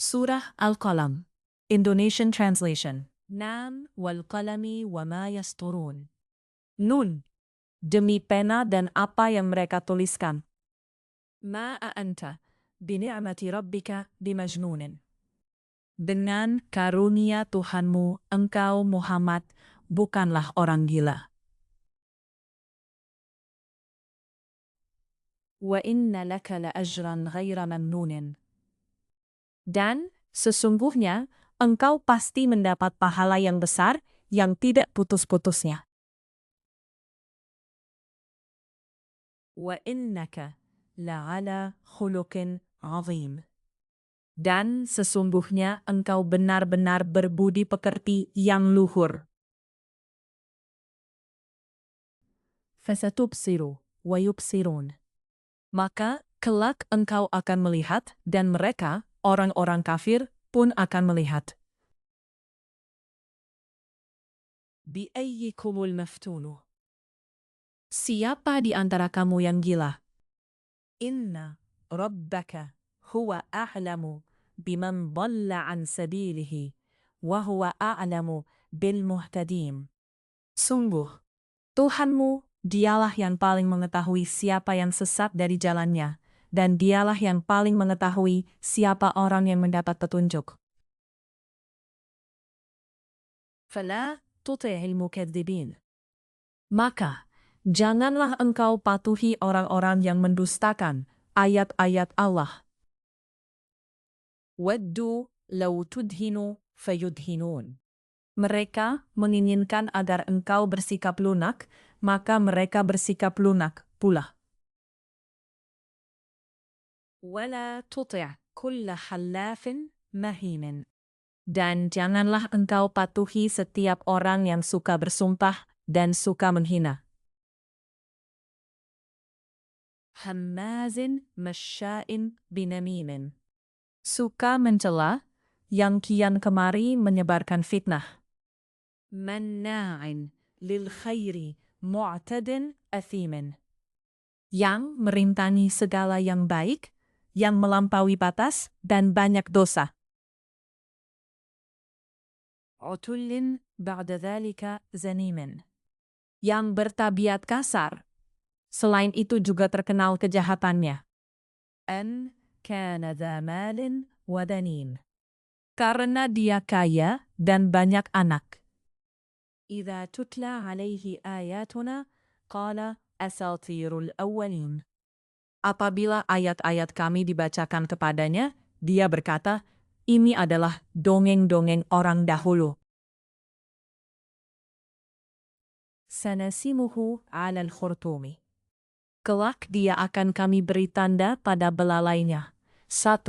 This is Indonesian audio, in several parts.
Surah Al-Qalam, Indonesian translation. Nam wal qalami wa ma yasturun. Nun, demi pena dan apa yang mereka tuliskan. Ma a'anta bini'amati rabbika bimajnunin. Dengan karunia Tuhanmu, engkau Muhammad bukanlah orang gila. Wa inna laka la ajran ghaira mamnunin. Dan sesungguhnya engkau pasti mendapat pahala yang besar yang tidak putus-putusnya. Wa innaka la'ala khuluqin azim. Dan sesungguhnya engkau benar-benar berbudi pekerti yang luhur. Fasatubsiru wa yubsirun. Maka kelak engkau akan melihat dan mereka, orang-orang kafir, pun akan melihat. Bi'ayyikumul maftunu. Siapa di antara kamu yang gila? Inna rabbaka huwa a'lamu biman dhalla an sabilihi wa huwa a'lamu bil muhtadim. Sungguh, Tuhanmu dialah yang paling mengetahui siapa yang sesat dari jalannya, dan dialah yang paling mengetahui siapa orang yang mendapat petunjuk. Fala tuti'il mukadzibin. Maka, janganlah engkau patuhi orang-orang yang mendustakan ayat-ayat Allah. Waddu law tudhinu fayudhinun. Mereka menginginkan agar engkau bersikap lunak, maka mereka bersikap lunak pula. Wala tuti' kulla hallafin mahin. Dan janganlah engkau patuhi setiap orang yang suka bersumpah dan suka menghina. Hammazin masya'in binamimin. Suka mencela, yang kian kemari menyebarkan fitnah. Manna'in lil khairi mu'tadin athimin. Yang merintangi segala yang baik, yang melampaui batas, dan banyak dosa. Utullin ba'da dhalika zanimin. Yang bertabiat kasar. Selain itu juga terkenal kejahatannya. An kana dha malin wa danin. Karena dia kaya dan banyak anak. Idza tutla alaihi ayatuna qala asatirul awwalin. Apabila ayat-ayat kami dibacakan kepadanya, dia berkata, ini adalah dongeng-dongeng orang dahulu. Sanasimuhu 'alal khurtumi. Kelak dia akan kami beri tanda pada belalainya. 1.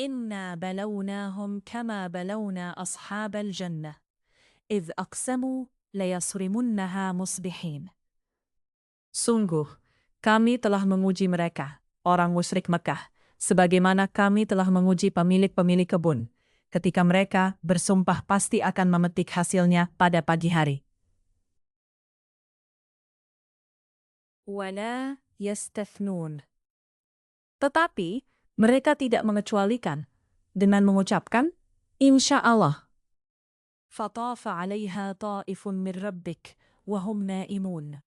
Inna balawnahum kama balawna ashabal jannah. Idh aqsamu layasrimunnaha musbihin. Sungguh, kami telah menguji mereka, orang musyrik Mekah, sebagaimana kami telah menguji pemilik-pemilik kebun, ketika mereka bersumpah pasti akan memetik hasilnya pada pagi hari. Wala yastathnun. Tetapi mereka tidak mengecualikan dengan mengucapkan insya Allah. Fatafa 'alaiha ta'ifun min rabbik wa hum naimun.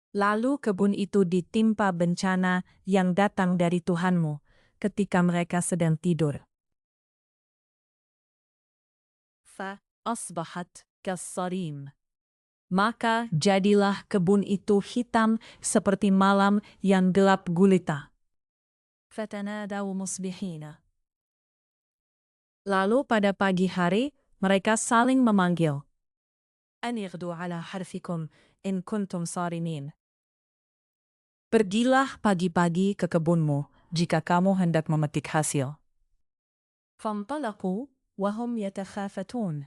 Lalu kebun itu ditimpa bencana yang datang dari Tuhanmu ketika mereka sedang tidur. Fa asbahat kassarim. Maka jadilah kebun itu hitam seperti malam yang gelap gulita. Fatanadaw musbihina. Lalu pada pagi hari mereka saling memanggil. Anirdu ala harfikum in kuntum sarimin. Pergilah pagi-pagi ke kebunmu jika kamu hendak memetik hasil. Fantalaqu wa hum yatakhafatun.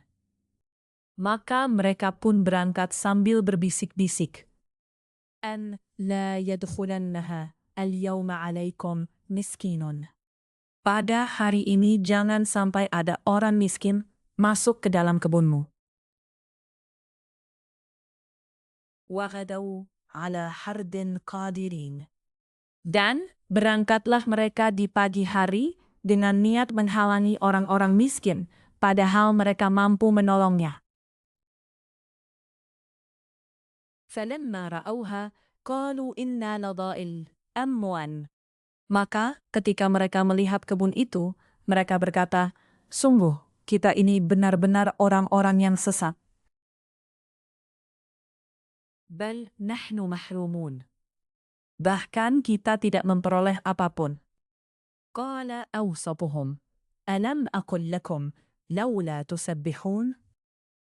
Maka mereka pun berangkat sambil berbisik-bisik. An la yadkhulannaha al-yawma 'alaikum miskinun. Pada hari ini jangan sampai ada orang miskin masuk ke dalam kebunmu. Wa ghadaw 'ala hardin qadirin. Dan berangkatlah mereka di pagi hari dengan niat menghalangi orang-orang miskin, padahal mereka mampu menolongnya. فَلَمَّا رَأَوْهَا قَالُوا إِنَّا لَضَائِلْ أَمْوَانٍ. Maka ketika mereka melihat kebun itu, mereka berkata, "Sungguh, kita ini benar-benar orang-orang yang sesat." Bal nahnu mahrumun. Bahkan kita tidak memperoleh apapun. Qala awsatuhum, alam aqul lakum, laula tusabbihun?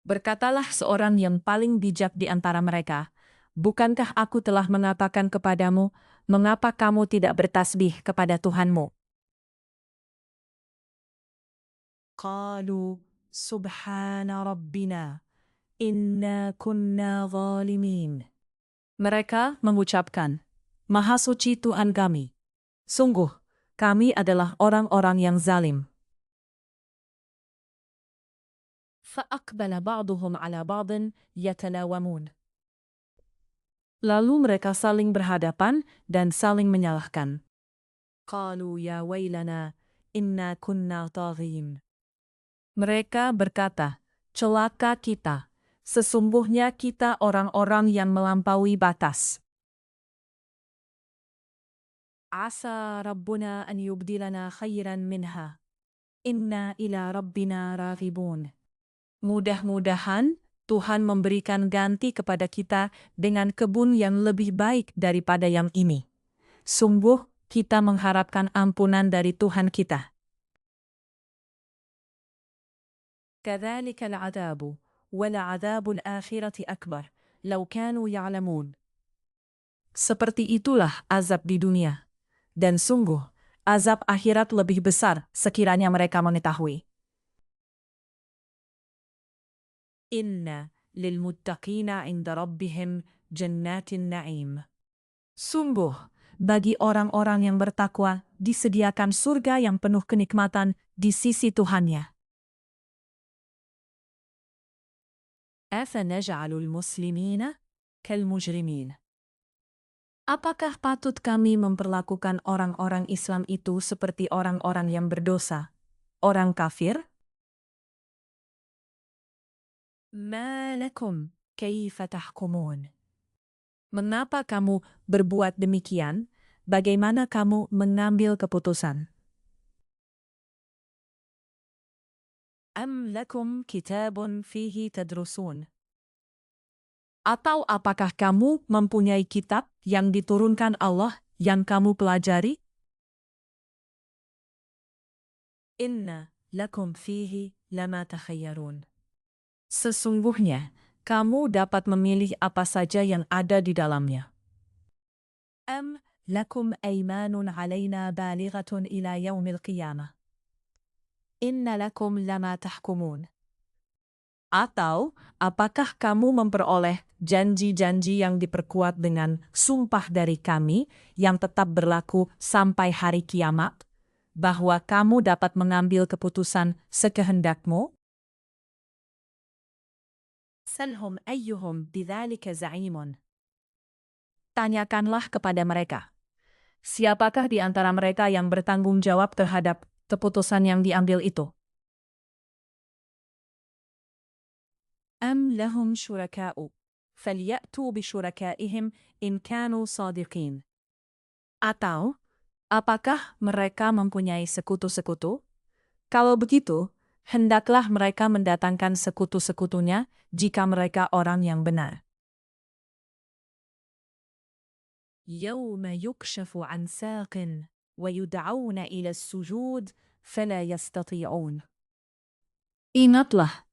Berkatalah seorang yang paling bijak di antara mereka, bukankah aku telah mengatakan kepadamu, mengapa kamu tidak bertasbih kepada Tuhanmu? Qalu subhana rabbina, inna kunna zalimin. Mereka mengucapkan, Maha suci Tuhan kami. Sungguh, kami adalah orang-orang yang zalim. فَأَقْبَلَ بَعْضُهُمْ عَلَى بَعْضٍ يَتَلَاوَمُونَ. Lalu mereka saling berhadapan dan saling menyalahkan. قَالُوا يَا وَيْلَنَا إِنَّا كُنَّا طَاغِينَ. Mereka berkata, celaka kita, sesungguhnya kita orang-orang yang melampaui batas. Asa Rabbuna an yubdilana khairan minha. Inna ila Rabbina raghibun. Mudah-mudahan Tuhan memberikan ganti kepada kita dengan kebun yang lebih baik daripada yang ini. Sungguh, kita mengharapkan ampunan dari Tuhan kita. كذلك العذاب ولعذاب الآخرة أكبر لو كانوا يعلمون. Seperti itulah azab di dunia. Dan sungguh, azab akhirat lebih besar sekiranya mereka mengetahui. Inna lilmuttaqina inda rabbihim jannatin na'im. Sungguh, bagi orang-orang yang bertakwa disediakan surga yang penuh kenikmatan di sisi Tuhannya. Afanaj'alul muslimina kal mujrimin. Apakah patut kami memperlakukan orang-orang Islam itu seperti orang-orang yang berdosa, orang kafir? Ma lakum kaifa tahkumun? Mengapa kamu berbuat demikian? Bagaimana kamu mengambil keputusan? Am lakum kitabun fihi tadrusun? Atau apakah kamu mempunyai kitab yang diturunkan Allah yang kamu pelajari? Inna lakum fihi lama takhayyarun. Sesungguhnya, kamu dapat memilih apa saja yang ada di dalamnya. Am lakum aymanun alayna balighatun ila yaumil qiyamah. Inna lakum lama tahkumun. Atau, apakah kamu memperoleh janji-janji yang diperkuat dengan sumpah dari kami yang tetap berlaku sampai hari kiamat, bahwa kamu dapat mengambil keputusan sekehendakmu? Salhum ayyuhum bidzalika za'imun. Tanyakanlah kepada mereka, siapakah di antara mereka yang bertanggung jawab terhadap keputusan yang diambil itu? Am lahum syuraka'u, falya'tu bisyurakaihim in kanu sadiqin. Atau, apakah mereka mempunyai sekutu-sekutu? Kalau begitu, hendaklah mereka mendatangkan sekutu-sekutunya jika mereka orang yang benar. Yawma yukshafu an saqin wa yud'auna ila as-sujud fala yastati'un. Ingatlah,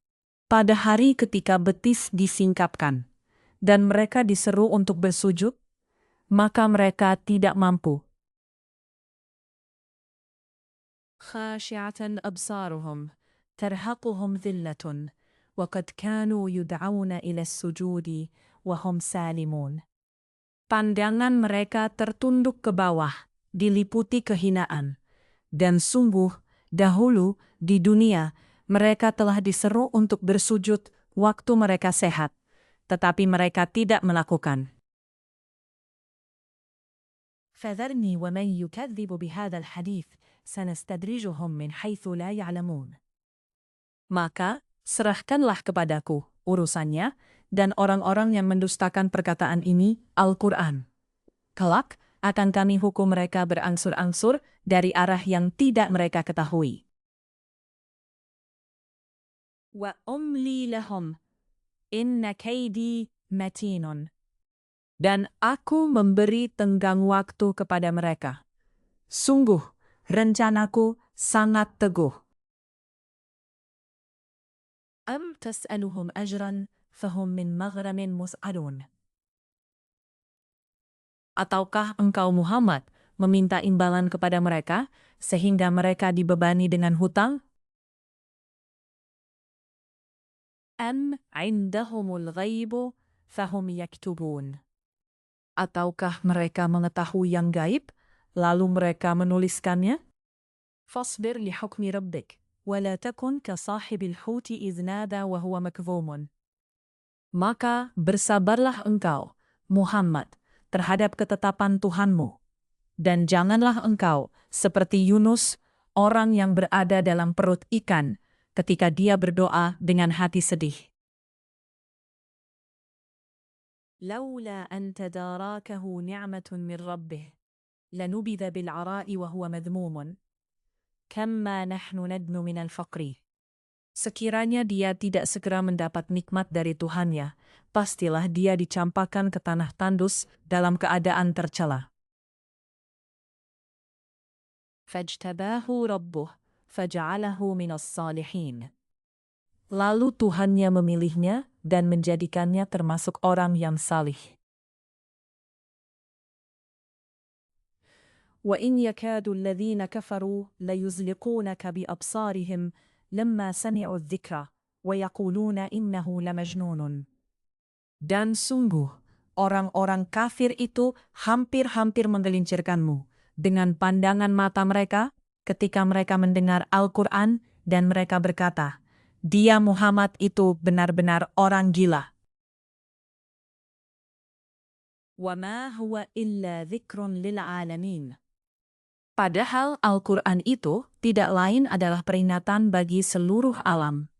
pada hari ketika betis disingkapkan, dan mereka diseru untuk bersujud, maka mereka tidak mampu. Khashi'atan absaruhum, tarhaquhum dhillatun, wa qad kanu yud'auna ila as-sujudi wa hum salimun. Pandangan mereka tertunduk ke bawah, diliputi kehinaan. Dan sungguh, dahulu di dunia, mereka telah diseru untuk bersujud waktu mereka sehat, tetapi mereka tidak melakukan. فَذَرْنِي وَمَنْ يُكَذِّبُ بِهَذَا الْحَدِيثِ sanastadrijuhum min haitsu la ya'lamun. Maka, serahkanlah kepadaku urusannya dan orang-orang yang mendustakan perkataan ini, Al-Quran. Kelak, akan kami hukum mereka berangsur-angsur dari arah yang tidak mereka ketahui. Wa umli lahum, inna kaidi matinun. Dan aku memberi tenggang waktu kepada mereka. Sungguh, rencanaku sangat teguh. Am tas'aluhum ajran, fahum min maghramin mus'adun. Ataukah engkau Muhammad meminta imbalan kepada mereka, sehingga mereka dibebani dengan hutang? Am indahumul ghaibu, fahum yaktubun. Ataukah mereka mengetahui yang gaib, lalu mereka menuliskannya? Fasbir li hukmi rabbik, wa la takun ka sahibil huti idh nada wa huwa makdhumun. Maka bersabarlah engkau, Muhammad, terhadap ketetapan Tuhanmu, dan janganlah engkau seperti Yunus, orang yang berada dalam perut ikan, ketika dia berdoa dengan hati sedih. لولا أن تداركه نعمة من ربه لنبذ بالعراء وهو مذموم كما نحن ندن من الفقر. Sekiranya dia tidak segera mendapat nikmat dari Tuhannya, pastilah dia dicampakkan ke tanah tandus dalam keadaan tercela. Fajtabahu rabbuh faja'alahu minas salihin. Lalu Tuhannya memilihnya dan menjadikannya termasuk orang yang salih. Wa in yakadu alladhina kafaru layuzliqunaka bi absarihim lamma sami'u adh-dhikra wa yaquluna innahu lamajnunun. Dan sungguh, orang-orang kafir itu hampir-hampir menggelincirkanmu dengan pandangan mata mereka ketika mereka mendengar Al-Quran dan mereka berkata, dia Muhammad itu benar-benar orang gila. Wa ma huwa illa dzikrun lil alamin. Padahal Al-Quran itu tidak lain adalah peringatan bagi seluruh alam.